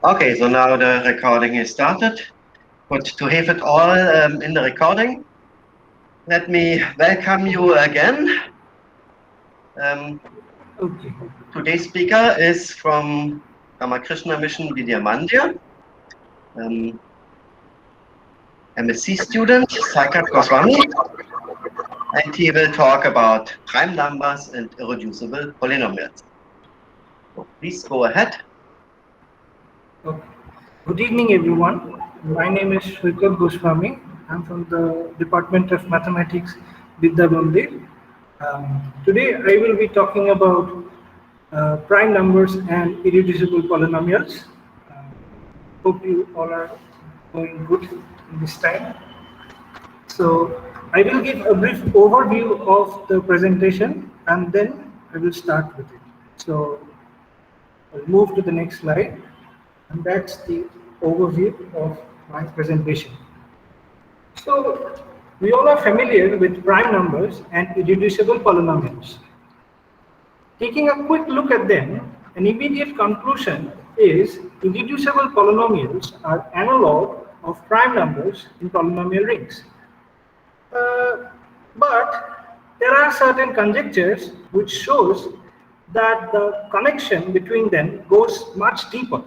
Okay, so now the recording is started. Good to have it all in the recording. Let me welcome you again. Okay. Today's speaker is from Ramakrishna Mission Vidyamandir. MSc student Saikat Goswami, and he will talk about prime numbers and irreducible polynomials. So please go ahead. Okay. Good evening, everyone. My name is Saikat Goswami. I'm from the Department of Mathematics, Vidyamandir. Today, I will be talking about prime numbers and irreducible polynomials. Hope you all are doing good in this time. So, I will give a brief overview of the presentation and then I will start with it. So, I'll move to the next slide. And that's the overview of my presentation. So, we all are familiar with prime numbers and irreducible polynomials. Taking a quick look at them, an immediate conclusion is irreducible polynomials are analog of prime numbers in polynomial rings. But there are certain conjectures which shows that the connection between them goes much deeper.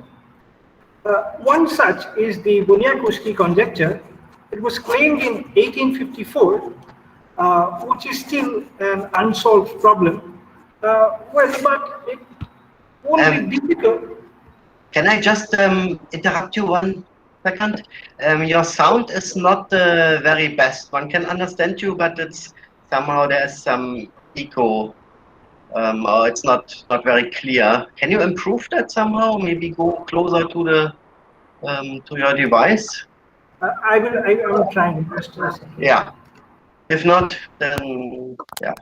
One such is the Bunyakuski conjecture. It was claimed in 1854, which is still an unsolved problem. But it won't be difficult. Can I just interrupt you 1 second? Your sound is not the very best. One can understand you, but it's somehow there's some echo. Or it's not very clear. Can you improve that somehow? Maybe go closer to the to your device. I will try my best. Yeah. If not, then yeah.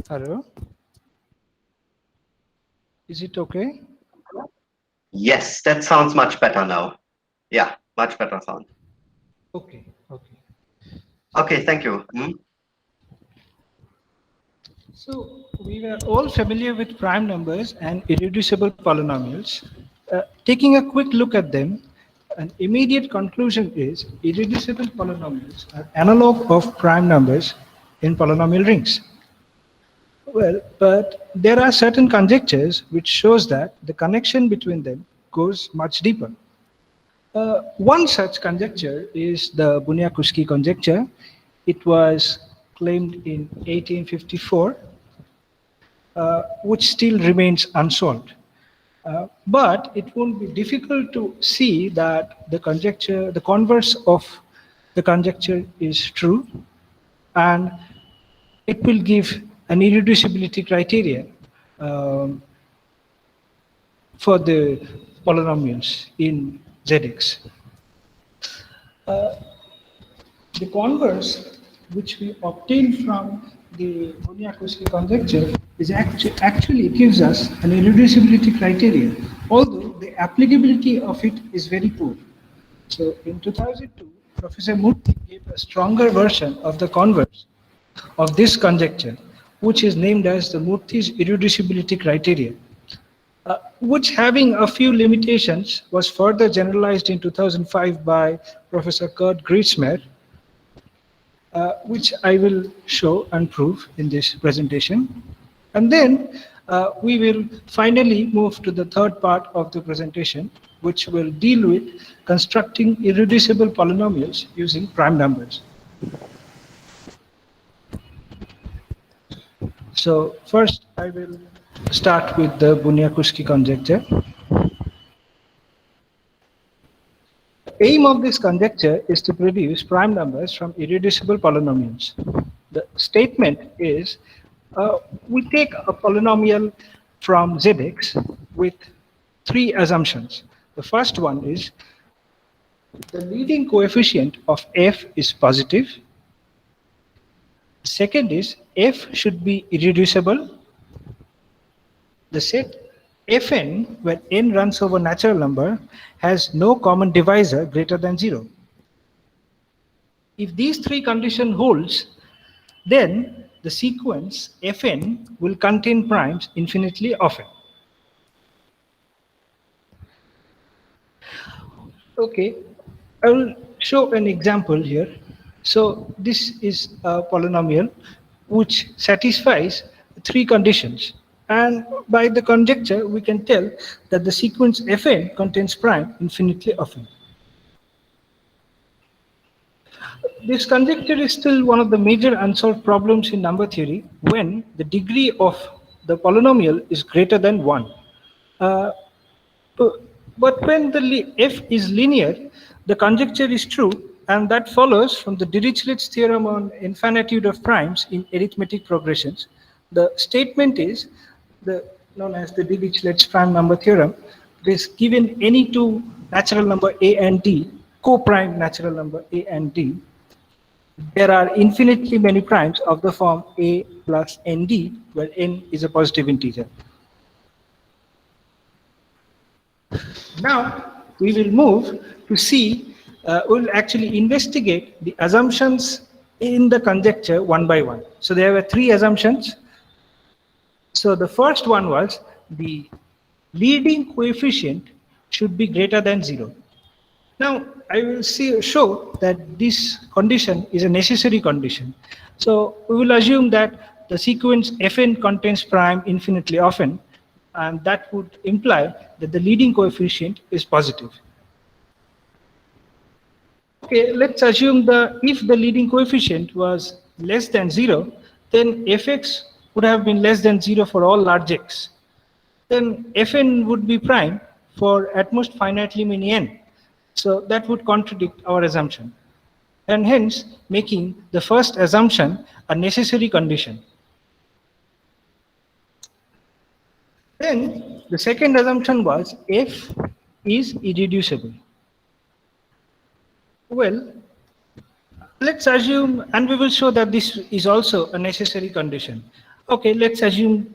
Hello. Is it okay? Yes, that sounds much better now. Yeah, much better sound. Okay. Okay, thank you. So we were all familiar with prime numbers and irreducible polynomials. Taking a quick look at them, an immediate conclusion is irreducible polynomials are analog of prime numbers in polynomial rings. Well, but there are certain conjectures which shows that the connection between them goes much deeper. One such conjecture is the Bunyakuski conjecture. It was claimed in 1854, which still remains unsolved. But it won't be difficult to see that the conjecture, the converse of the conjecture is true, and it will give an irreducibility criterion for the polynomials in ZX. The converse which we obtain from the Bunyakuski conjecture is actually gives us an irreducibility criterion, although the applicability of it is very poor. So in 2002, Professor Murthy gave a stronger version of the converse of this conjecture, which is named as the Murthy's irreducibility criterion, which, having a few limitations, was further generalized in 2005 by Professor Kurt Griesmer, which I will show and prove in this presentation. And then we will finally move to the third part of the presentation, which will deal with constructing irreducible polynomials using prime numbers. So first I will start with the Bunyakuski conjecture. The aim of this conjecture is to produce prime numbers from irreducible polynomials. The statement is, we take a polynomial from ZX with three assumptions. The first one is the leading coefficient of f is positive. The second is f should be irreducible. The set Fn, where n runs over natural number, has no common divisor greater than 0. If these three conditions holds, then the sequence Fn will contain primes infinitely often. Okay, I will show an example here. So this is a polynomial which satisfies three conditions. And by the conjecture, we can tell that the sequence Fn contains prime infinitely often. This conjecture is still one of the major unsolved problems in number theory when the degree of the polynomial is greater than 1. Uh, but when the f is linear, the conjecture is true, and that follows from the Dirichlet's theorem on infinitude of primes in arithmetic progressions. The statement is known as the Dirichlet's prime number theorem. It is given any two natural number a and d, co-prime natural number a and d. There are infinitely many primes of the form a plus nd, where n is a positive integer. Now we will move to see, we'll actually investigate the assumptions in the conjecture one by one. So there were three assumptions. So the first one was the leading coefficient should be greater than 0. Now I will show that this condition is a necessary condition. So we will assume that the sequence Fn contains prime infinitely often, and that would imply that the leading coefficient is positive. Okay, let's assume if the leading coefficient was less than 0, then fx would have been less than 0 for all large x. Then Fn would be prime for at most finitely many n. So that would contradict our assumption, and hence making the first assumption a necessary condition. Then the second assumption was f is irreducible. Well, let's assume, and we will show that this is also a necessary condition. Okay, let's assume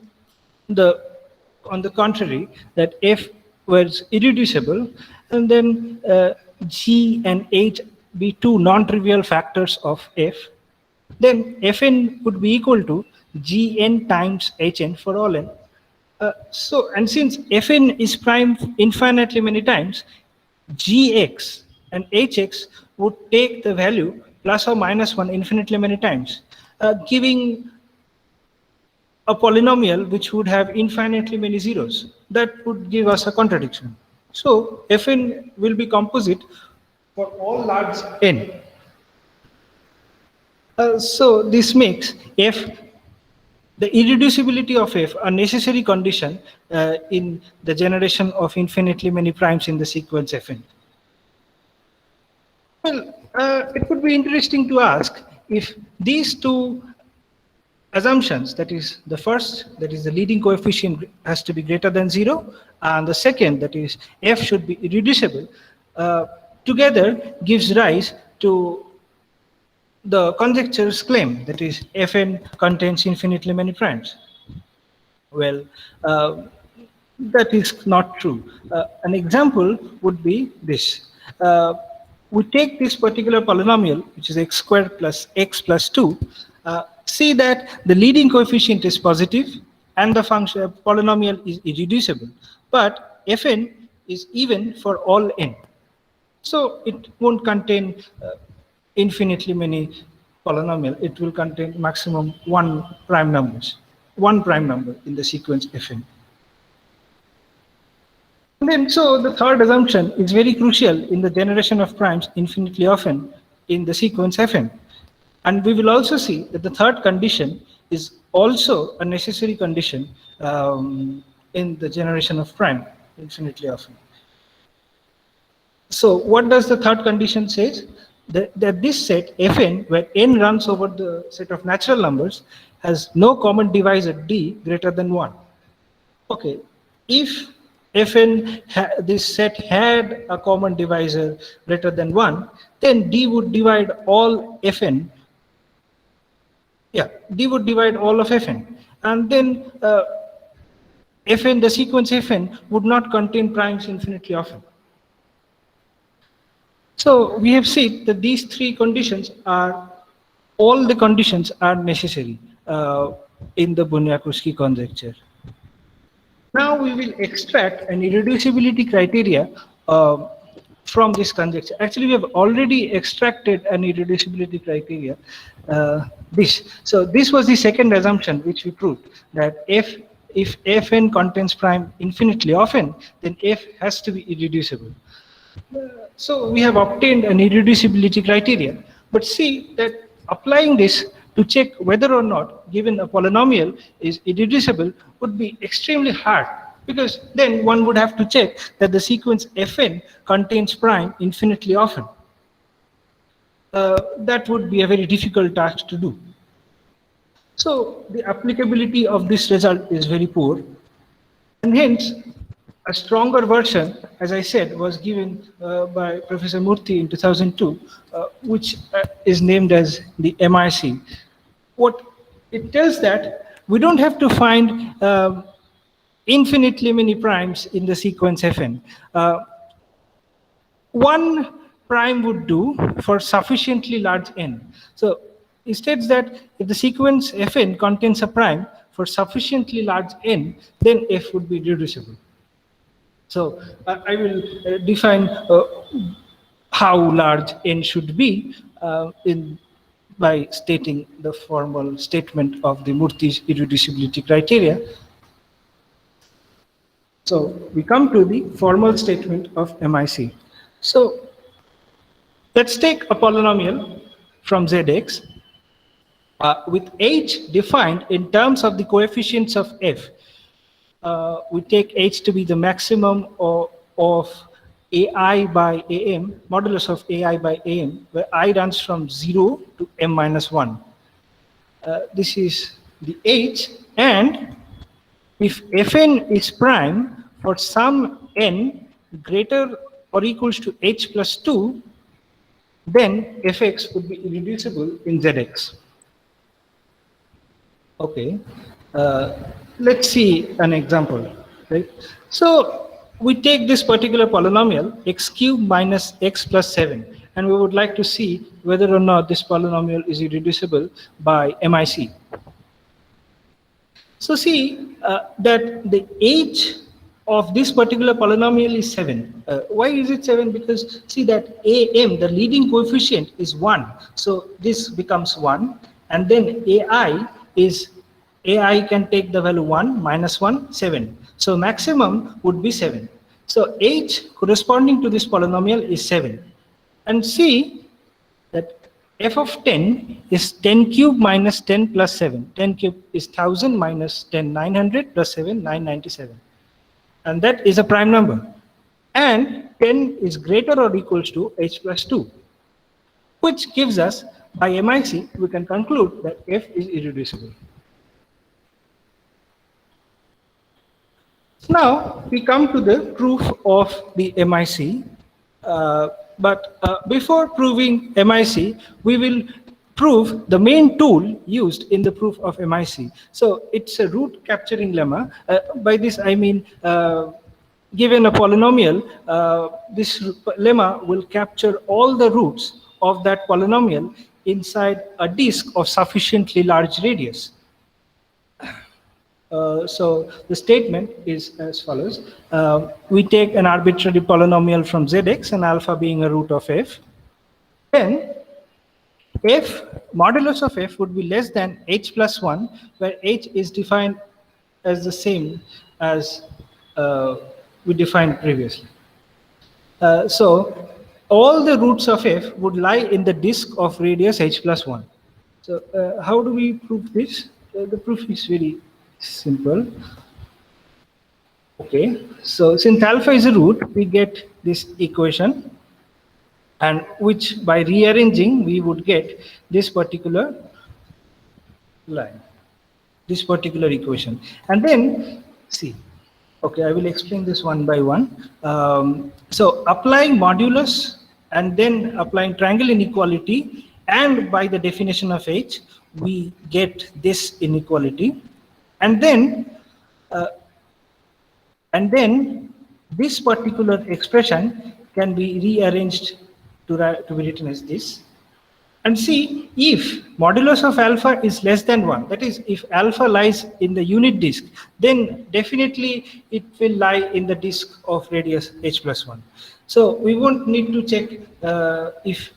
on the contrary, that f was irreducible, and then g and h be two non-trivial factors of f. Then fn would be equal to gn times hn for all n. And since Fn is prime infinitely many times, Gx and Hx would take the value plus or minus 1 infinitely many times, giving a polynomial which would have infinitely many zeros. That would give us a contradiction. So Fn will be composite for all large n. So this makes the irreducibility of f a necessary condition in the generation of infinitely many primes in the sequence Fn. Well, it would be interesting to ask if these two assumptions, that is the first, that is the leading coefficient has to be greater than 0, and the second, that is f should be irreducible, together gives rise to the conjecture's claim, that is Fn contains infinitely many primes. Well, that is not true. An example would be this. We take this particular polynomial, which is x squared plus x plus 2, see that the leading coefficient is positive and the function polynomial is irreducible, but Fn is even for all n. So it won't contain infinitely many polynomial. It will contain maximum one prime number in the sequence Fn. And then, so the third assumption is very crucial in the generation of primes infinitely often in the sequence Fn. And we will also see that the third condition is also a necessary condition in the generation of prime infinitely often. So what does the third condition say? That this set Fn, where n runs over the set of natural numbers, has no common divisor d greater than 1. Okay, if Fn, this set had a common divisor greater than 1, then d would divide all Fn. Yeah, d would divide all of Fn, and then Fn, the sequence Fn, would not contain primes infinitely often. So we have seen that these three conditions are all the conditions are necessary in the Bunyakovsky conjecture. Now we will extract an irreducibility criteria from this conjecture. Actually, we have already extracted an irreducibility criteria. So this was the second assumption which we proved, that if Fn contains prime infinitely often, then F has to be irreducible. So we have obtained an irreducibility criteria. But see that applying this to check whether or not given a polynomial is irreducible would be extremely hard, because then one would have to check that the sequence Fn contains prime infinitely often. That would be a very difficult task to do. So the applicability of this result is very poor, and hence a stronger version, as I said, was given by Professor Murthy in 2002, which is named as the MIC. What it tells that we don't have to find infinitely many primes in the sequence Fn. One prime would do for sufficiently large n. So it states that if the sequence Fn contains a prime for sufficiently large n, then F would be reducible. So I will define how large n should be by stating the formal statement of the Murthy's irreducibility criteria. So we come to the formal statement of MIC. So let's take a polynomial from Zx with h defined in terms of the coefficients of f. We take h to be the maximum of ai by am, modulus of ai by am, where I runs from 0 to m minus 1. This is the h, and if fn is prime for some n greater or equals to h plus 2, then fx would be irreducible in Zx. Okay, let's see an example. Right? So we take this particular polynomial x cubed minus x plus 7, and we would like to see whether or not this polynomial is irreducible by MIC. So see that the h of this particular polynomial is 7. Why is it 7? Because see that am, the leading coefficient, is 1. So this becomes 1, and then ai can take the value 1, minus 1, 7. So maximum would be 7. So h corresponding to this polynomial is 7. And see that f of 10 is 10 cubed minus 10 plus 7. 10 cubed is 1000 minus 10, 900 plus 7, 997. And that is a prime number. And 10 is greater or equals to h plus 2, which gives us, by MIC, we can conclude that f is irreducible. Now we come to the proof of the MIC. But before proving MIC, we will prove the main tool used in the proof of MIC. So it's a root capturing lemma. By this I mean, given a polynomial, this lemma will capture all the roots of that polynomial inside a disk of sufficiently large radius. So the statement is as follows. We take an arbitrary polynomial from Zx, and alpha being a root of f. Then f, modulus of f would be less than h plus 1, where h is defined as the same as we defined previously. So all the roots of f would lie in the disk of radius h plus 1. So how do we prove this? The proof is very simple. Okay, so since alpha is a root, we get this equation, and which by rearranging we would get this particular line, this particular equation. And then see, okay, I will explain this one by one. So applying modulus and then applying triangle inequality, and by the definition of h, we get this inequality. And then this particular expression can be rearranged to be written as this. and see if modulus of alpha is less than 1. That is, if alpha lies in the unit disk, then definitely it will lie in the disk of radius h plus 1. So we won't need to check if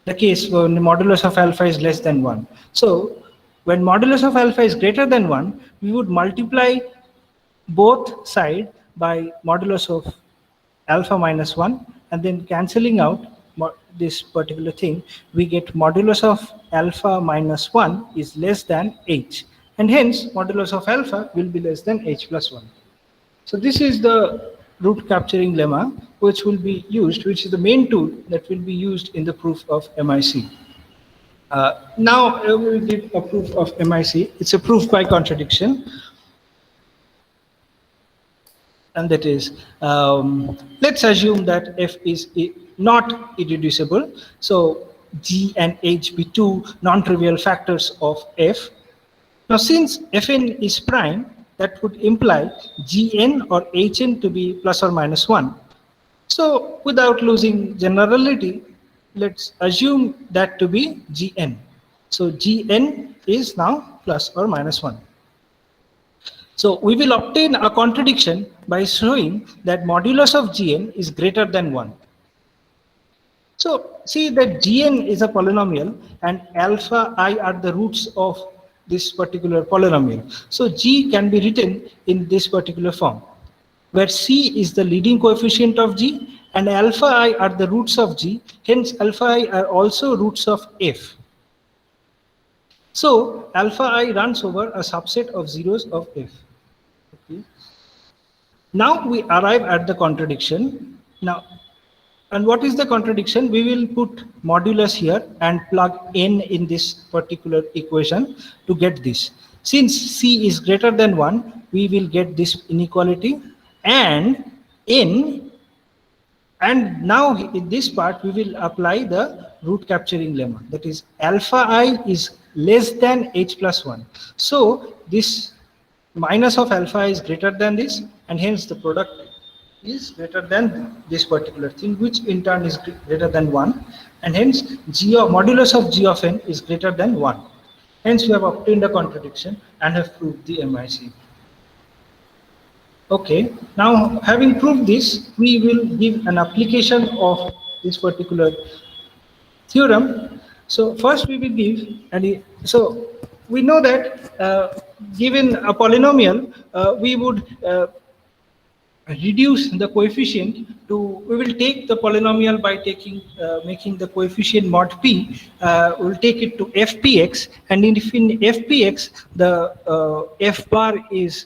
the case when the modulus of alpha is less than 1. So when modulus of alpha is greater than 1, we would multiply both sides by modulus of alpha minus 1, and then cancelling out this particular thing, we get modulus of alpha minus 1 is less than h, and hence modulus of alpha will be less than h plus 1. So this is the root capturing lemma which will be used, which is the main tool that will be used in the proof of MIC. Now we will give a proof of MIC. It's a proof by contradiction. And that is, let's assume that f is not irreducible. So g and h be two non-trivial factors of f. Now since fn is prime, that would imply gn or hn to be plus or minus 1. So without losing generality, let's assume that to be gn. So gn is now plus or minus 1. So we will obtain a contradiction by showing that modulus of gn is greater than 1. So see that gn is a polynomial and alpha I are the roots of this particular polynomial. So g can be written in this particular form, where c is the leading coefficient of g and alpha I are the roots of g, hence alpha I are also roots of f. So alpha I runs over a subset of zeros of f. Okay. Now we arrive at the contradiction. Now, and what is the contradiction? We will put modulus here and plug n in this particular equation to get this. Since c is greater than 1, we will get this inequality, and n, and now in this part we will apply the root capturing lemma. That is, alpha I is less than h plus 1. So this minus of alpha is greater than this, and hence the product is greater than this particular thing, which in turn is greater than 1, and hence modulus of g of n is greater than 1. Hence we have obtained a contradiction and have proved the MIC. Okay, now having proved this, we will give an application of this particular theorem. So first we will give, so we know that given a polynomial, we would reduce the coefficient to, we will take the polynomial by taking making the coefficient mod p, we'll take it to fpx, and if in fpx the f bar is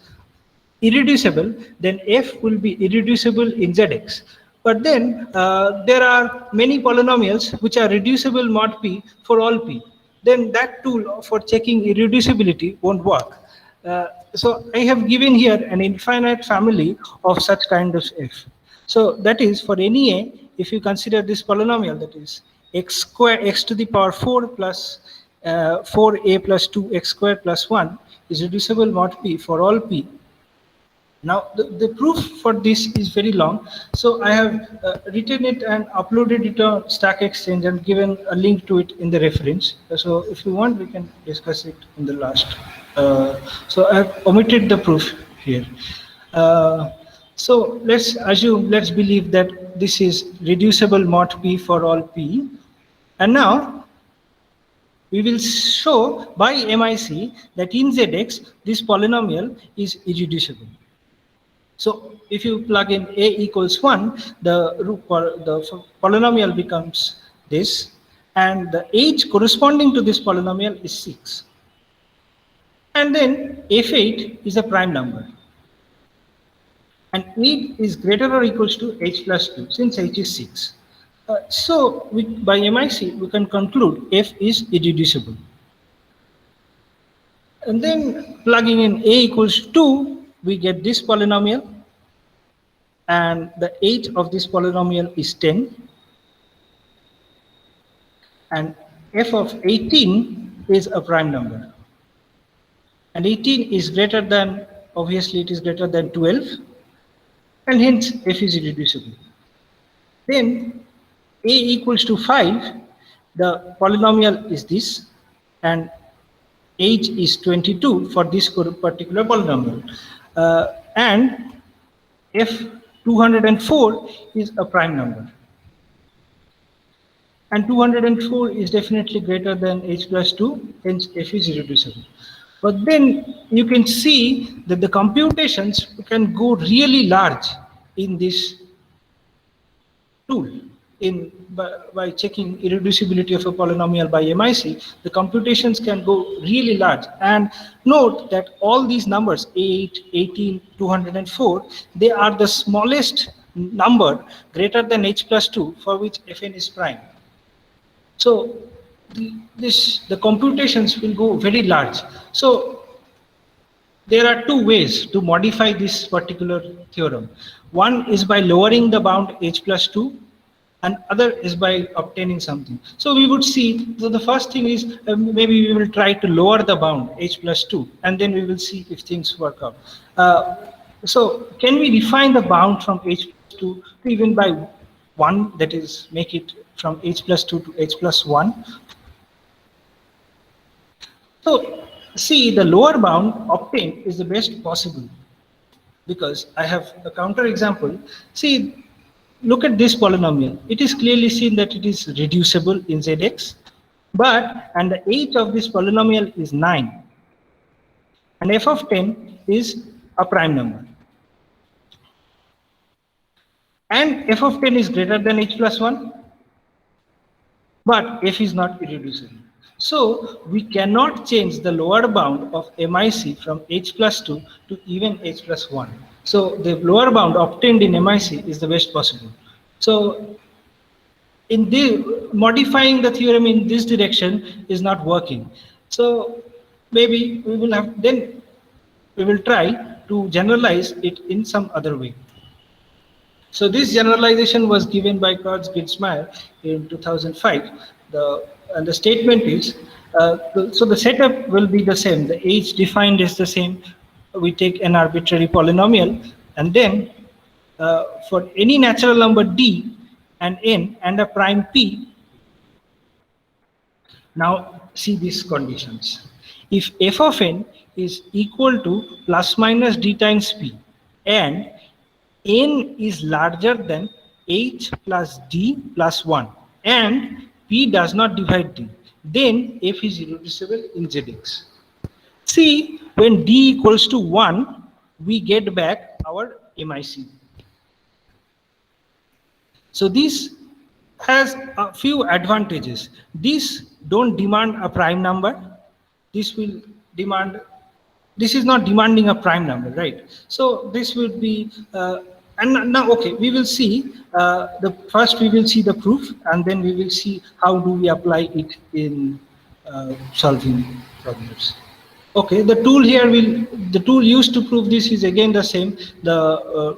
irreducible, then f will be irreducible in zx. But then there are many polynomials which are reducible mod p for all p. Then that tool for checking irreducibility won't work. So I have given here an infinite family of such kind of f. So that is, for any a, if you consider this polynomial, that is x square x to the power 4 plus 4a plus 2x squared plus 1 is reducible mod p for all p. Now the proof for this is very long, so I have written it and uploaded it on Stack Exchange and given a link to it in the reference. So if you want, we can discuss it in the last. So I have omitted the proof here. So let's assume, let's believe that this is reducible mod p for all p, and now we will show by MIC that in ZX this polynomial is irreducible. So if you plug in a equals 1, the polynomial becomes this, and the age corresponding to this polynomial is 6. And then f8 is a prime number, and 8 is greater or equals to h plus 2, since h is 6. So by MIC we can conclude f is irreducible. And then plugging in a equals 2, we get this polynomial, and the age of this polynomial is 10, and f of 18 is a prime number, and 18 is greater than, obviously it is greater than 12, and hence f is irreducible. Then a equals to 5, the polynomial is this, and age is 22 for this particular polynomial. And if 204 is a prime number. And 204 is definitely greater than h plus 2, hence f is irreducible. But then you can see that the computations can go really large in this tool. By checking irreducibility of a polynomial by MIC, the computations can go really large. And note that all these numbers, 8, 18, 204, they are the smallest number greater than h plus 2 for which fn is prime. So the computations will go very large. So there are two ways to modify this particular theorem. One is by lowering the bound h plus 2, and other is by obtaining something. So we would see, so the first thing is maybe we will try to lower the bound h plus 2, and then we will see if things work out. So can we define the bound from h plus 2 to even by 1, that is make it from h plus 2 to h plus 1? So see, the lower bound obtained is the best possible, because I have a counter example. See, look at this polynomial. It is clearly seen that it is reducible in Zx, and the age of this polynomial is 9, and f of 10 is a prime number, and f of 10 is greater than h plus 1, but f is not irreducible. So we cannot change the lower bound of MIC from h plus 2 to even h plus 1. So the lower bound obtained in MIC is the best possible. So in modifying the theorem in this direction is not working. So maybe we will try to generalize it in some other way. So this generalization was given by Goswami in 2005. And the statement is, so the setup will be the same. The age defined is the same. We take an arbitrary polynomial, and then for any natural number d and n and a prime p, now see these conditions. If f of n is equal to plus minus d times p, and n is larger than h plus d plus 1, and p does not divide d, then f is irreducible in Zx. See, when d equals to 1, we get back our MIC. So this has a few advantages. This don't demand a prime number. This will demand, this is not demanding a prime number, right? So this would be, and now, okay, we will see, first we will see the proof, and then we will see how do we apply it in solving problems. Okay, the tool here the tool used to prove this is again the same, the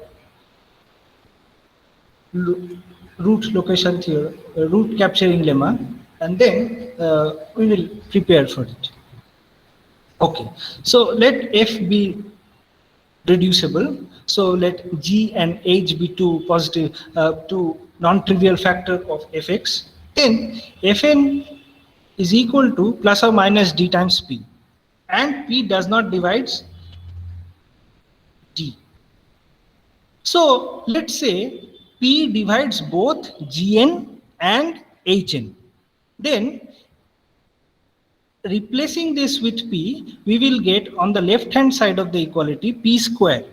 root location theorem, root capturing lemma, and then we will prepare for it. Okay, so let f be reducible. So let g and h be two positive, two non-trivial factor of fx. Then fn is equal to plus or minus d times p, and p does not divide d. So let's say p divides both gn and hn. Then replacing this with p, we will get on the left hand side of the equality p square,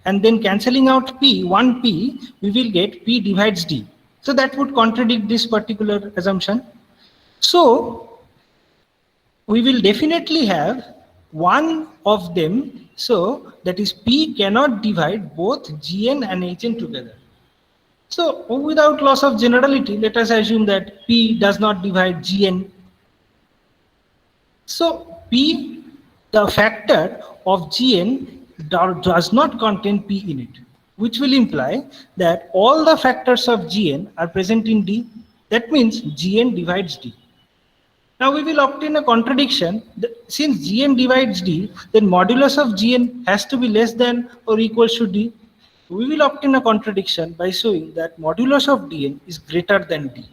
and then cancelling out p, 1p, we will get p divides d. So that would contradict this particular assumption. So we will definitely have one of them, so that is p cannot divide both gn and hn together. So without loss of generality, let us assume that p does not divide gn. So p, the factor of gn, does not contain p in it, which will imply that all the factors of gn are present in d. That means gn divides d. Now we will obtain a contradiction. Since gn divides d, then modulus of gn has to be less than or equals to d. We will obtain a contradiction by showing that modulus of dn is greater than d.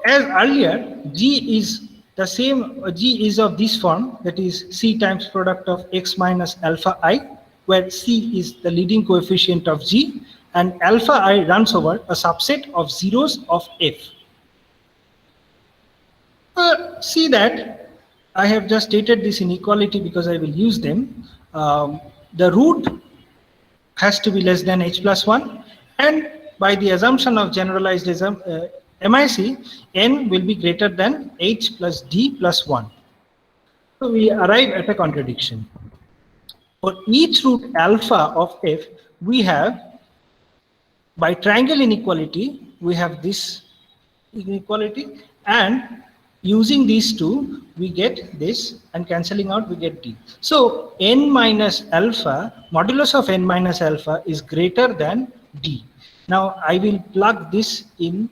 as earlier, G is the same, G is of this form, that is C times product of X minus alpha I, where C is the leading coefficient of G, and alpha I runs over a subset of zeros of F. See that I have just stated this inequality because I will use them. The root has to be less than h plus 1, and by the assumption of generalized MIC, n will be greater than h plus d plus 1. So we arrive at a contradiction. For each root alpha of f, we have, by triangle inequality, we have this inequality, and using these two, we get this, and cancelling out, we get d. So n minus alpha, modulus of n minus alpha is greater than d. Now I will plug this in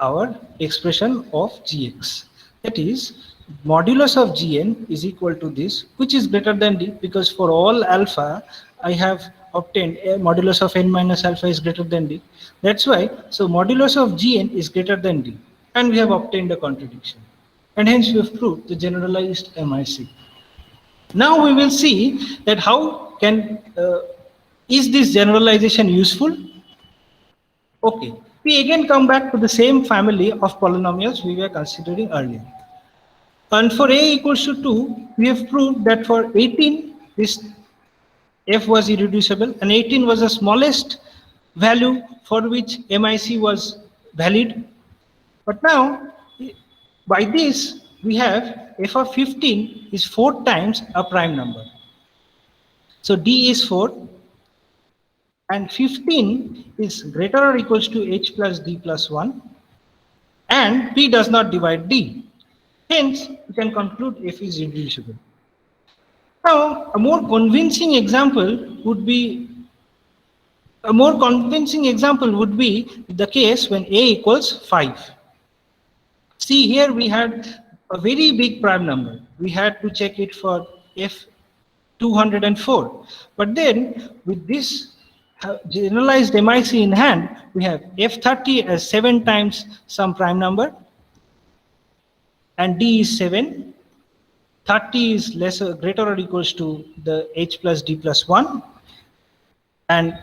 our expression of gx. That is, modulus of gn is equal to this, which is greater than d, because for all alpha, I have obtained a modulus of n minus alpha is greater than d. That's why, so modulus of gn is greater than d, and we have obtained a contradiction. And hence we have proved the generalized MIC. Now we will see that how can, is this generalization useful? Okay, we again come back to the same family of polynomials we were considering earlier. And for a equals to 2, we have proved that for 18, this f was irreducible, and 18 was the smallest value for which MIC was valid. But now, by this, we have f of 15 is 4 times a prime number. So d is 4, and 15 is greater or equals to h plus d plus 1, and p does not divide d. Hence, we can conclude f is irreducible. Now, a more convincing example would be the case when a equals 5. See, here we had a very big prime number. We had to check it for f 204. But then, with this generalized MIC in hand, we have f30 as 7 times some prime number, and d is 7. 30 is greater or equals to the h plus d plus 1, and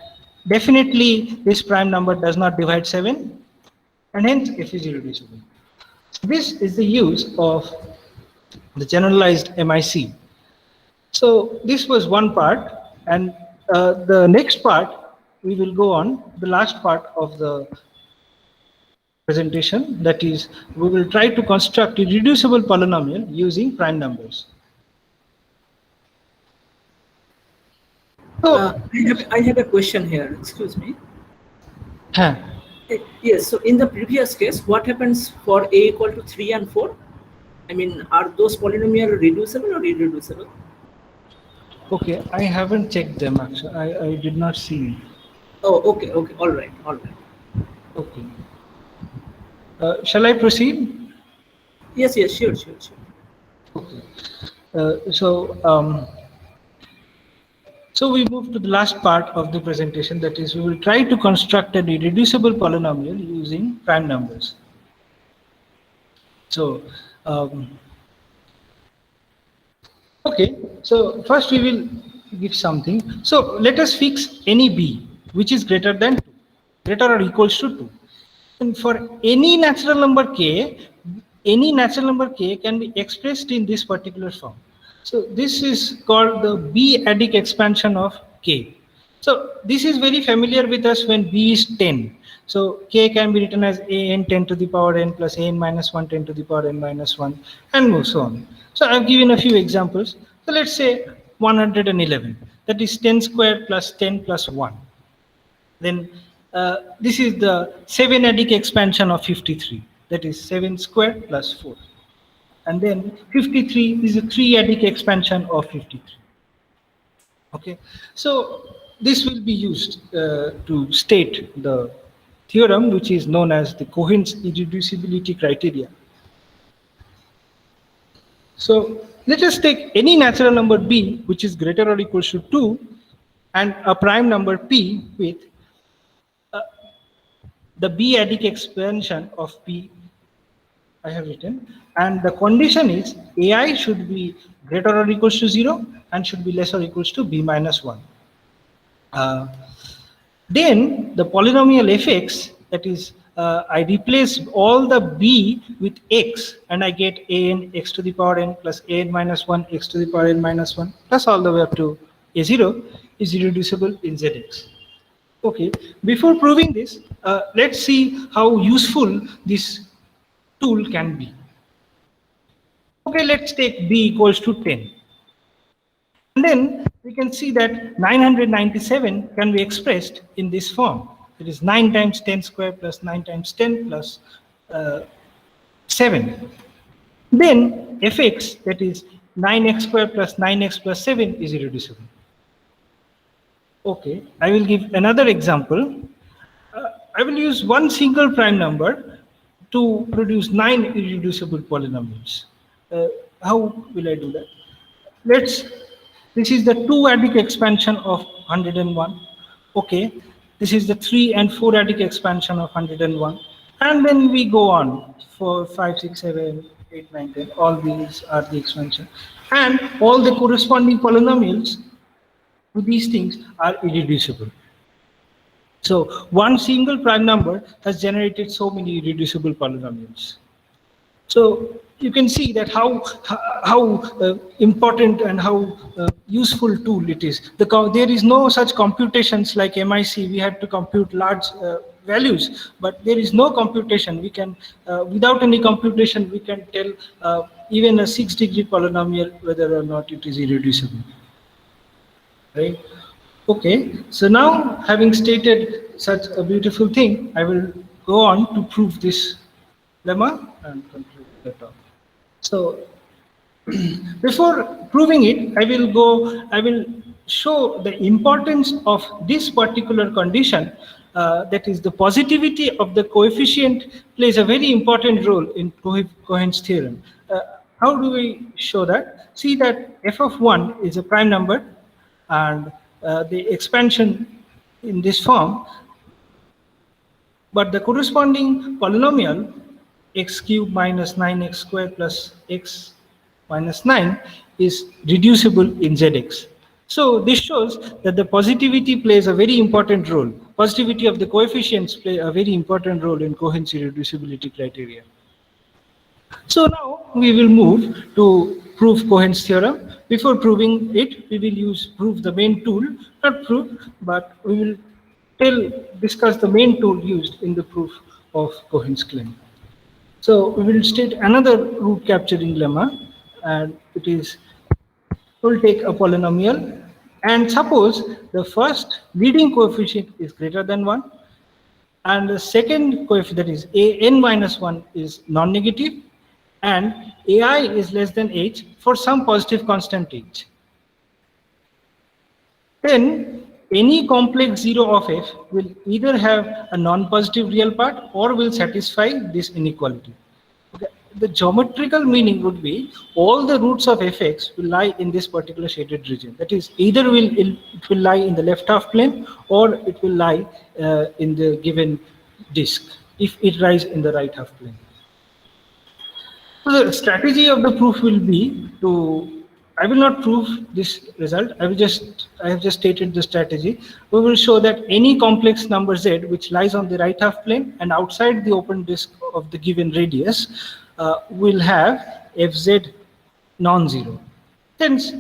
definitely this prime number does not divide 7, and hence f is irreducible. This is the use of the generalized MIC. So this was one part, and the next part we will go on, the last part of the presentation, that is, we will try to construct a reducible polynomial using prime numbers. So I have a question here, excuse me. Huh. Yes, so in the previous case, what happens for a equal to 3 and 4? I mean, are those polynomials reducible or irreducible? Okay, I haven't checked them actually. I did not see. Oh, okay, all right. Okay. Shall I proceed? Yes, sure. Okay. So we move to the last part of the presentation, that is, we will try to construct an irreducible polynomial using prime numbers. So, okay, so first we will give something. So let us fix any b which is greater than 2, greater or equals to 2. And for any natural number k can be expressed in this particular form. So this is called the b-adic expansion of k. So this is very familiar with us when b is 10. So k can be written as an 10 to the power n plus an minus 1 10 to the power n minus 1, and so on. So I've given a few examples. So let's say 111. That is 10 squared plus 10 plus 1. Then this is the 7-adic expansion of 53. That is 7 squared plus 4. And then 53 is a 3-adic expansion of 53. Okay, so this will be used to state the theorem which is known as the Cohen's irreducibility criteria. So let us take any natural number b which is greater or equals to 2 and a prime number p with the b-adic expansion of p I have written, and the condition is ai should be greater or equals to 0 and should be less or equals to b minus 1. Then the polynomial fx, that is, I replace all the b with x and I get an x to the power n plus an minus 1 x to the power n minus 1 plus all the way up to a0 is irreducible in zx. Okay, before proving this, let's see how useful this tool can be. Okay, let's take b equals to 10. And then we can see that 997 can be expressed in this form. It is 9 times 10 square plus 9 times 10 plus 7. Then fx, that is 9x square plus 9x plus 7 is irreducible. Okay, I will give another example. I will use one single prime number to produce 9 irreducible polynomials. How will I do that? This is the 2-adic expansion of 101. Okay, this is the 3 and 4-adic expansion of 101. And then we go on for 5, 6, 7, 8, 9, 10. All these are the expansion. And all the corresponding polynomials to these things are irreducible. So one single prime number has generated so many irreducible polynomials. So you can see that how important and how useful tool it is. There is no such computations like MIC. We have to compute large values, but there is no computation. We can, without any computation, we can tell even a 6-degree polynomial whether or not it is irreducible. Right? Okay. So now, having stated such a beautiful thing, I will go on to prove this lemma and conclude the talk. So before proving it, I will show the importance of this particular condition, that is the positivity of the coefficient plays a very important role in Cohen's theorem. How do we show that? See that f of 1 is a prime number and the expansion in this form, but the corresponding polynomial x cubed minus 9x squared plus x minus 9 is reducible in Zx. So this shows that the positivity plays a very important role. Positivity of the coefficients play a very important role in Cohen's irreducibility criteria. So now we will move to prove Cohen's theorem. Before proving it, we will prove the main tool, not prove, but we will discuss the main tool used in the proof of Cohen's claim. So we will state another root capturing lemma, and it is, we'll take a polynomial and suppose the first leading coefficient is greater than 1 and the second coefficient, that is an minus 1, is non-negative and ai is less than h for some positive constant h. Then any complex 0 of f will either have a non-positive real part or will satisfy this inequality. Okay. The geometrical meaning would be all the roots of fx will lie in this particular shaded region. That is, either it will lie in the left half plane or it will lie in the given disk if it lies in the right half plane. So the strategy of the proof will be to, I will not prove this result, I have just stated the strategy. We will show that any complex number z which lies on the right half plane and outside the open disk of the given radius will have fz non-zero. Hence,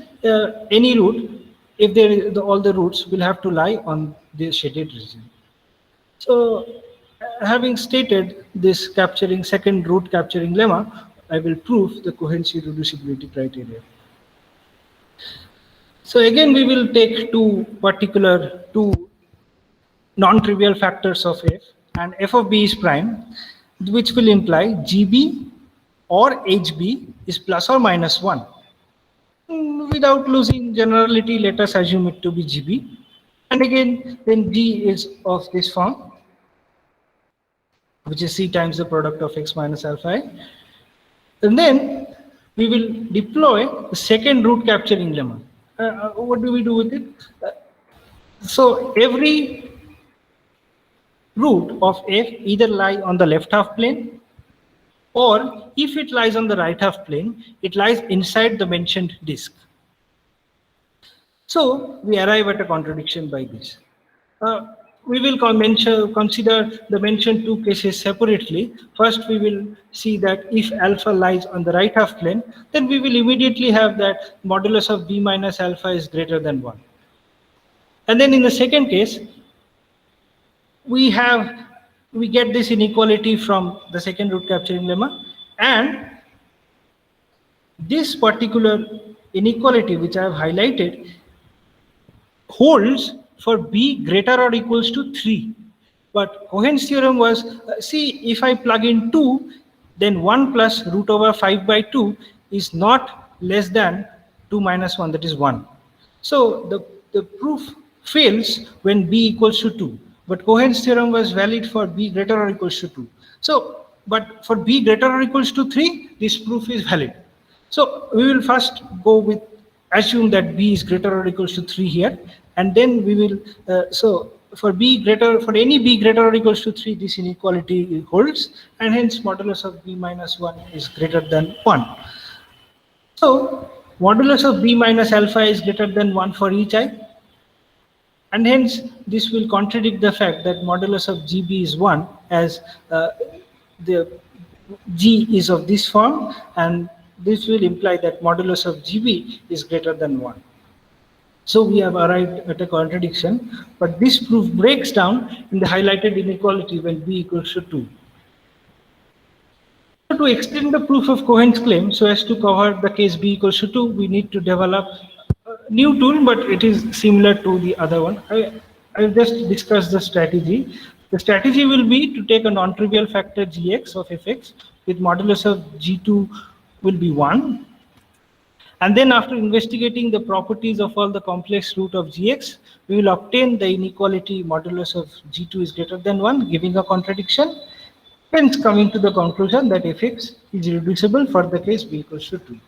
any root, if there is all the roots will have to lie on the shaded region. So, having stated this second root capturing lemma, I will prove the Cohen's irreducibility criteria. So again, we will take two non-trivial factors of f, and f of b is prime, which will imply gb or hb is plus or minus 1. Without losing generality, let us assume it to be gb. And again, then g is of this form, which is c times the product of x minus alpha I. And then we will deploy the second root capturing lemma. What do we do with it? So every root of f either lie on the left half plane, or if it lies on the right half plane, it lies inside the mentioned disk. So we arrive at a contradiction by this. We will consider the mentioned two cases separately. First, we will see that if alpha lies on the right half plane, then we will immediately have that modulus of b minus alpha is greater than 1. And then in the second case, we get this inequality from the second root capturing lemma, and this particular inequality which I have highlighted holds for b greater or equals to 3. But Cohen's theorem was, see, if I plug in 2, then 1 plus root over 5 by 2 is not less than 2 minus 1, that is 1. So the proof fails when b equals to 2. But Cohen's theorem was valid for b greater or equals to 2. So, but for b greater or equals to 3, this proof is valid. So we will first go with assume that b is greater or equals to 3 here, and then we will so for any b greater or equals to 3, this inequality holds, and hence modulus of b minus 1 is greater than 1. So modulus of b minus alpha is greater than 1 for each I, and hence this will contradict the fact that modulus of gb is 1, as the g is of this form, and this will imply that modulus of gb is greater than 1. So we have arrived at a contradiction, but this proof breaks down in the highlighted inequality when b equals to 2. So to extend the proof of Cohen's claim so as to cover the case b equals to 2, we need to develop a new tool, but it is similar to the other one. I've just discussed the strategy. The strategy will be to take a non-trivial factor gx of fx with modulus of g2 will be 1. And then after investigating the properties of all the complex root of gx, we will obtain the inequality modulus of g2 is greater than 1, giving a contradiction, hence coming to the conclusion that fx is irreducible for the case b equals to 2.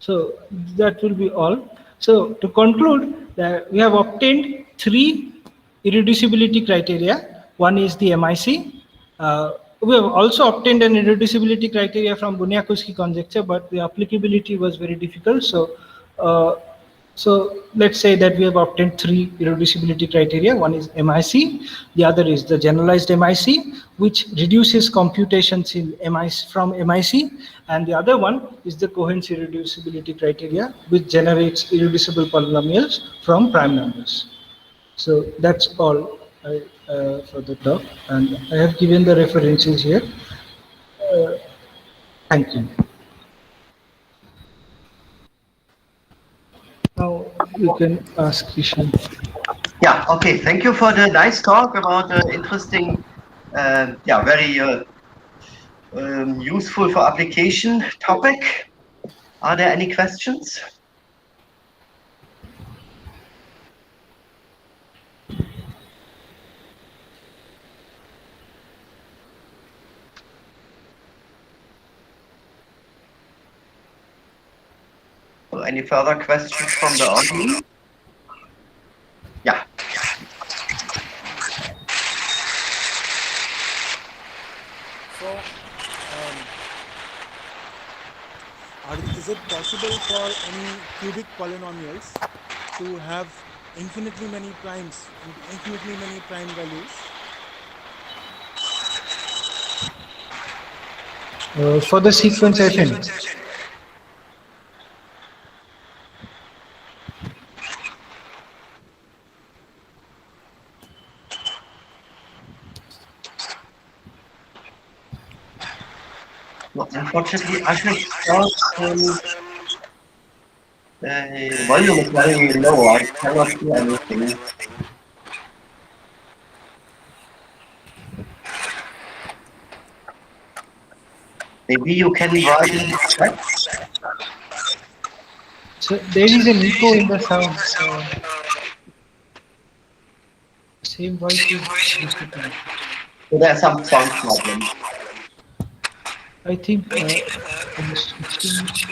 So that will be all. So to conclude, that we have obtained 3 irreducibility criteria. One is the MIC. We have also obtained an irreducibility criteria from Bunyakovsky conjecture, but the applicability was very difficult. So let's say that we have obtained 3 irreducibility criteria. One is MIC, the other is the generalized MIC, which reduces computations in MIC from MIC, and the other one is the Cohen's irreducibility criteria, which generates irreducible polynomials from prime numbers. So that's all for the talk, and I have given the references here. Thank you. Now you can ask question. Yeah, okay. Thank you for the nice talk about the interesting, very useful for application topic. Are there any questions? Any further questions from the audience? Yeah. So, is it possible for any cubic polynomials to have infinitely many primes, infinitely many prime values? For the sequence Fn. No, unfortunately, Ashok's volume is very low. I cannot hear anything. Maybe you can write in the chat. So there is an echo in the sound. Same voice is distributed. So there's some sound problem. I think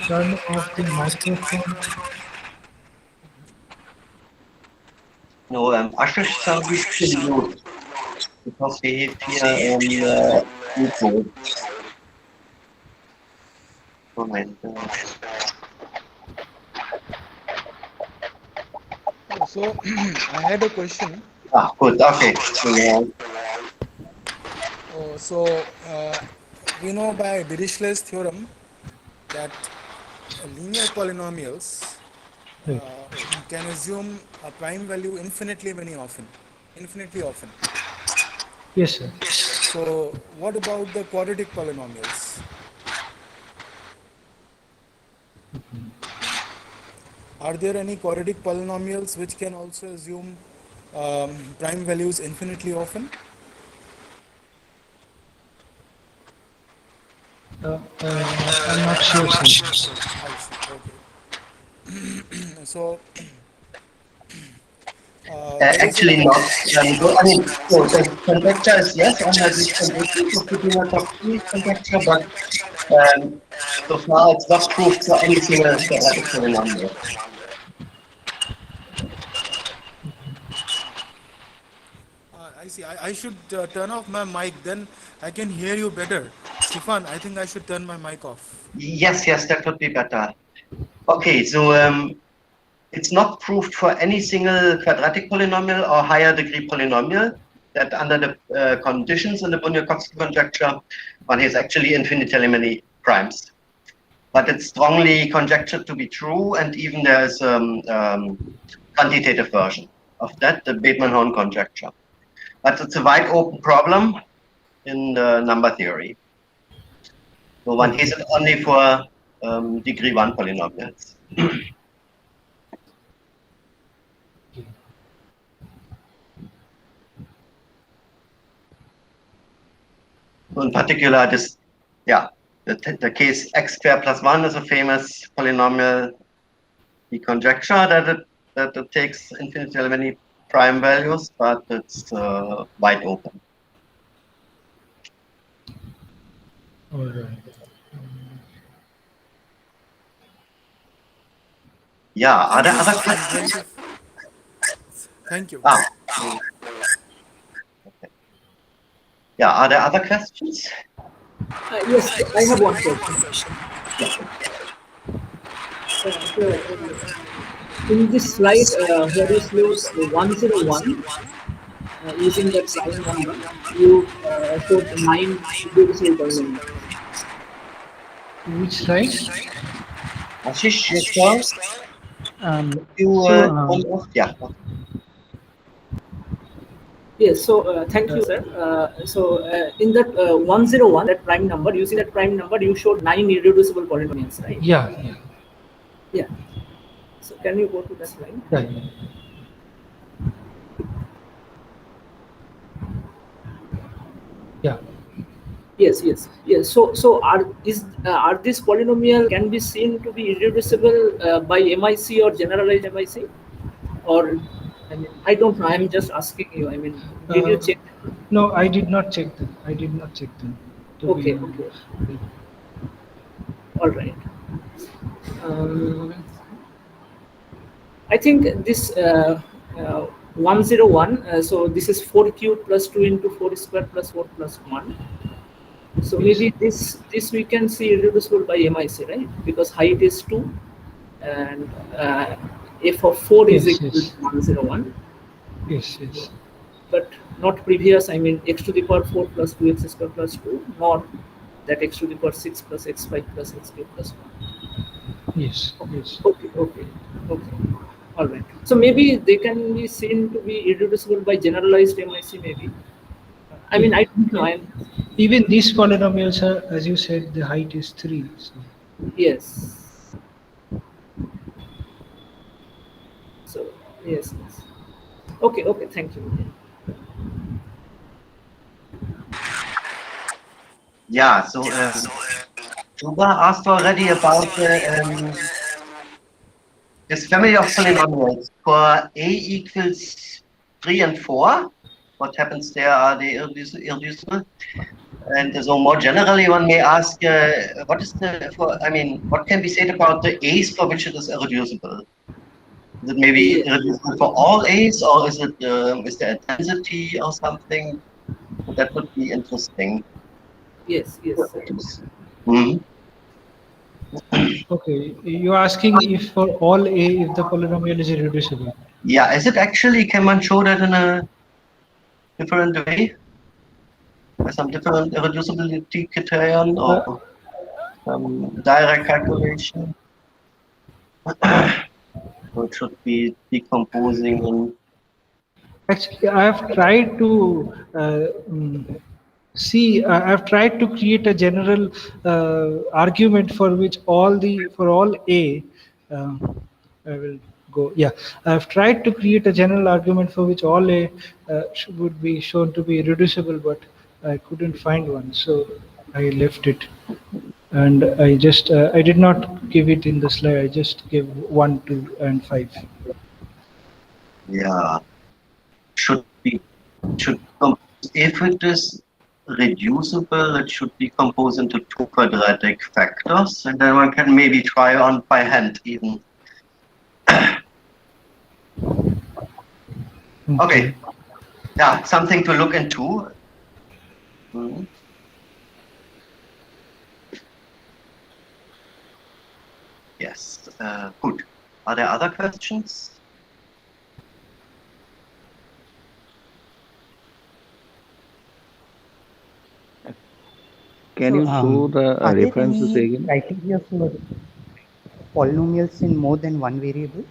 turn off the microphone. No, Ashosh sound is still mute. because we have here equal. Moment. So I had a question. Good. Okay. So we know by Dirichlet's theorem that linear polynomials Right. can assume a prime value infinitely often. Yes, sir. So what about the quadratic polynomials? Are there any quadratic polynomials which can also assume prime values infinitely often? I'm not sure, sir. I see. Okay. So there is Actually not. I mean, so the conjecture is yes under this condition of the Pinot conjecture, but so far it's not proved for any single quadratic polynomial. I see. I should turn off my mic, then I can hear you better. Stefan, I think I should turn my mic off. Yes, that would be better. Okay, so it's not proved for any single quadratic polynomial or higher degree polynomial that under the conditions in the Bunyakovsky conjecture, one has actually infinitely many primes. But it's strongly conjectured to be true, and even there is quantitative version of that, the Bateman-Horn conjecture. But it's a wide open problem in the number theory. So one has it only for degree 1 polynomials. So in particular, this, the case x squared plus 1 is a famous polynomial. The conjecture that it takes infinitely many prime values, but it's wide open. All right. Yeah, are there other questions? Thank you. Okay. Yeah, are there other questions? Yes, I have one question. In this slide, where you showed 101, using that prime number, you showed 9 irreducible polynomials. Which slide? Ashish, you sure? Yeah. Yes, so thank you, sir. In that 101, that prime number, using that prime number, you showed 9 irreducible polynomials, right? Yeah. So can you go to that slide? Right. Yeah. Yes. So are this polynomial can be seen to be irreducible by MIC or generalized MIC, or I mean I don't know. I'm just asking you. I mean, did you check? No, I did not check them. Okay. All right. I think this 101. So this is 4 cubed plus 2 into 4 squared plus 4 plus 1. So maybe this we can see irreducible by MIC, right? Because height is 2, and f of 4 is equal to 101. Yes. But not previous. I mean, x to the power 4 plus 2x squared plus 2, nor that x to the power 6 plus x5 plus x cube plus 1. Yes. Okay. All right. So maybe they can be seen to be irreducible by generalized MIC, maybe. I mean, I don't know. Even these polynomials are, as you said, the height is 3. So. Yes. So yes. Okay. Thank you. Yeah. So Juba asked already about this family of polynomials. For a equals 3 and 4, what happens there? Are they irreducible? And so more generally, one may ask, what can be said about the A's for which it is irreducible? Is it maybe irreducible for all A's, or is there a density or something? That would be interesting. Yes, yes. Mhm. Okay, you're asking if for all A, if the polynomial is irreducible. Yeah, is it actually, can one show that in a different way? Some different reducibility criterion or direct calculation? So it should be decomposing in. Actually, I have tried to see. I've tried to create a general argument for which for all A. Uh, I will go. Yeah, I've tried to create a general argument for which all A would be shown to be irreducible, but I couldn't find one, so I left it. And I did not give it in the slide. I just gave 1, 2, and 5. Yeah, should if it is reducible, it should decompose into 2 quadratic factors, and then one can maybe try on by hand even. Okay. Yeah, something to look into. Mhm. Yes, good. Are there other questions? Can you show the are there references any again? criteria for polynomials in more than one variable?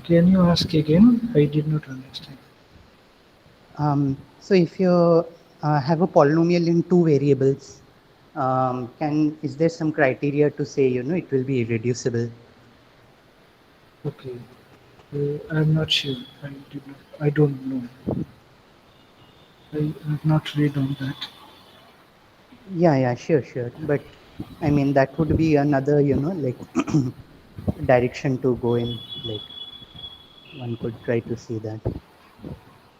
Can you ask again? I did not understand. So if you have a polynomial in 2 variables, is there some criteria to say, it will be irreducible? Okay. I'm not sure. I don't know. I have not read on that. Yeah, sure. But I mean, that would be another, like direction to go in, like one could try to see that.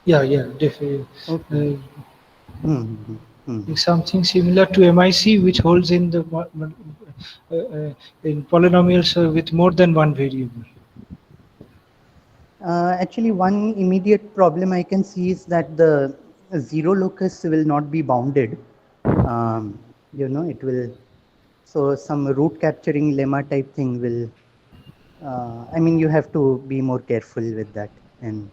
Yeah, definitely. Okay. Something similar to MIC, which holds in the in polynomials with more than one variable. Actually, one immediate problem I can see is that the zero locus will not be bounded. It will, so some root capturing lemma type thing will, I mean, you have to be more careful with that. And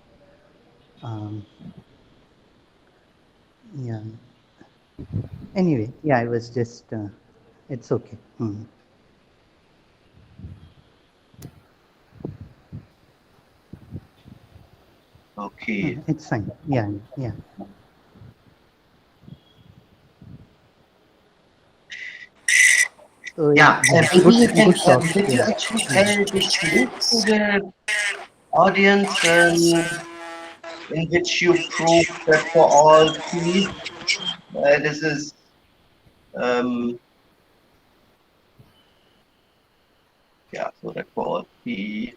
yeah. Anyway, yeah, I was just, it's okay. Okay. It's fine. Yeah. So, Yeah, maybe you can, good talk. did you actually tell this link to the audience in which you prove that for all P, this is, yeah, so that for all P,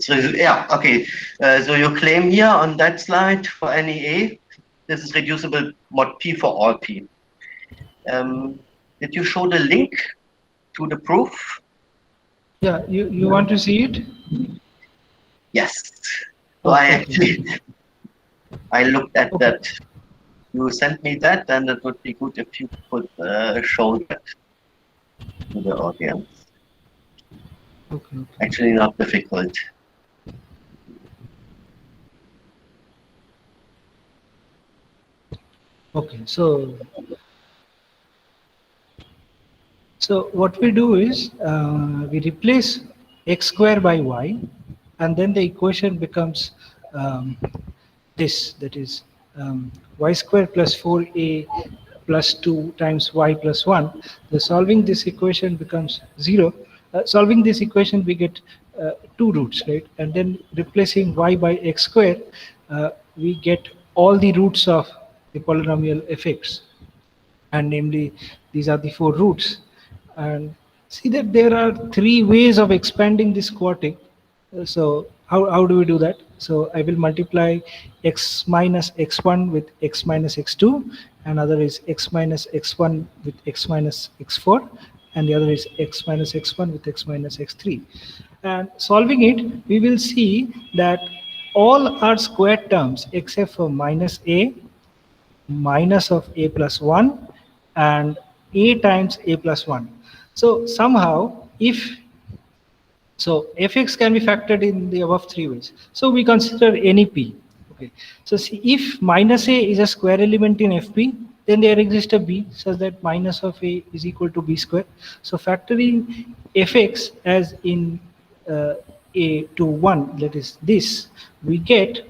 yeah, okay. So you claim here on that slide for any A, this is reducible mod P for all P. Did you show the link to the proof? Yeah, you want to see it? Yes. So I Okay. actually, I looked at that. You sent me that, and it would be good if you could show that to the audience. Okay. Actually, not difficult. Okay, so what we do is we replace x square by y, and then the equation becomes this, that is y square plus 4a plus 2 times y plus 1. So solving this equation becomes 0. Solving this equation, we get 2 roots, right? And then replacing y by x square, we get all the roots of the polynomial fx, and namely these are the 4 roots. And see that there are 3 ways of expanding this quartic. So how do we do that? So I will multiply x minus x1 with x minus x2, another is x minus x1 with x minus x4, and the other is x minus x1 with x minus x3. And solving it, we will see that all are square terms except for minus a, minus of a plus 1, and a times a plus 1. So somehow, if so, fx can be factored in the above three ways. So we consider any p. Okay. So see, if minus a is a square element in fp, then there exists a b such that minus of a is equal to b square. So factoring fx as in a to 1, that is this, we get,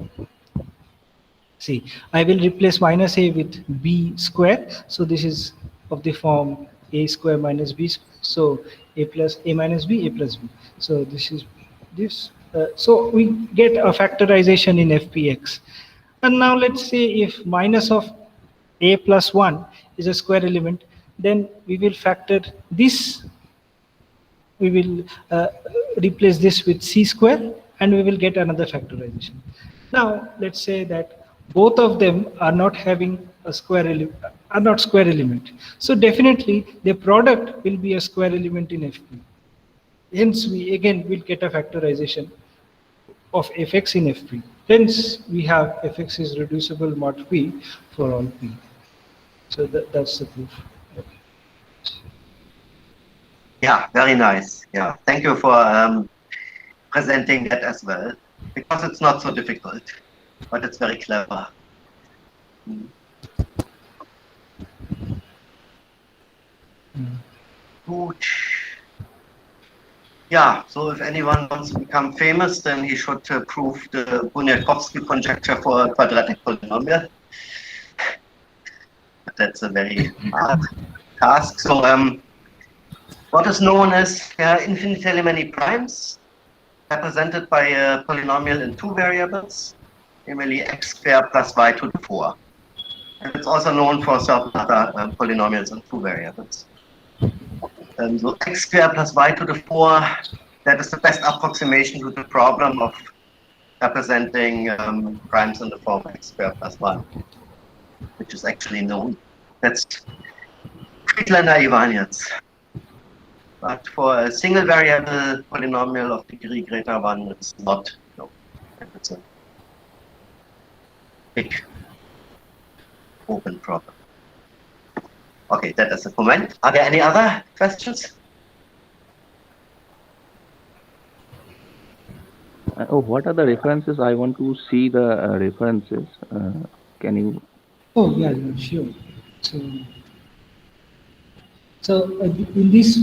see, I will replace minus a with b square. So this is of the form a square minus b square. So a plus a minus b, a plus b. So this is this. So we get a factorization in fpx. And now let's say if minus of a plus 1 is a square element, then we will factor this, we will replace this with c square, and we will get another factorization. Now let's say that both of them are not having a square element, are not square element. So definitely the product will be a square element in fp. Hence we again will get a factorization of fx in fp. Hence we have fx is reducible mod p for all p. So that's the proof. Yeah, very nice. Yeah, thank you for presenting that as well, because it's not so difficult, but it's very clever. Good. Yeah, so if anyone wants to become famous, then he should prove the Bunyakovsky conjecture for a quadratic polynomial. But that's a very hard task. So what is known as infinitely many primes, represented by a polynomial in two variables, namely x squared plus y to the 4. And it's also known for certain other polynomials in two variables. So x squared plus y to the 4, that is the best approximation to the problem of representing primes in the form x squared plus 1, which is actually known. That's Friedlander-Iwaniec. But for a single variable polynomial of degree greater 1, it's not known. It's a big open problem. Okay, that is a comment. Are there any other questions? What are the references? I want to see the references. Can you? Oh yeah, sure. So in this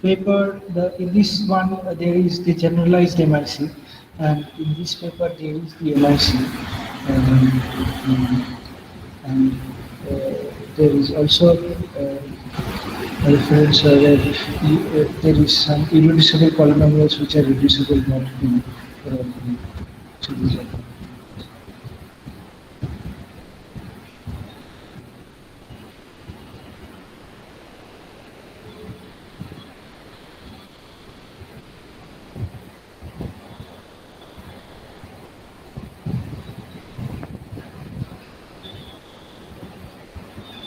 paper, in this one there is the generalized MIC, and in this paper there is the MIC, and there is also a reference where there is some irreducible polynomials which are reducible not p. So these are.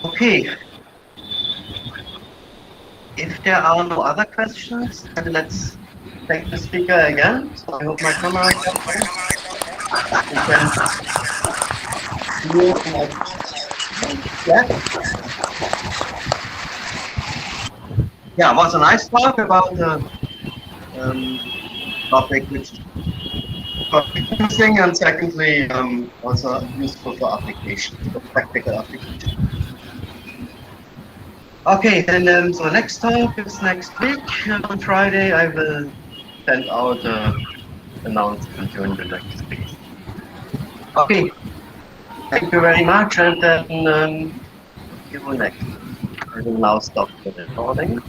Okay. If there are no other questions, then let's thank the speaker again. So I hope my camera is on. Yeah, it was a nice talk about the topic which is interesting, and secondly also useful for application, for practical application. Okay, then so next talk is next week on Friday. I will send out the announcement during the next week. Okay, thank you very much, and then see you next. I will now stop the recording.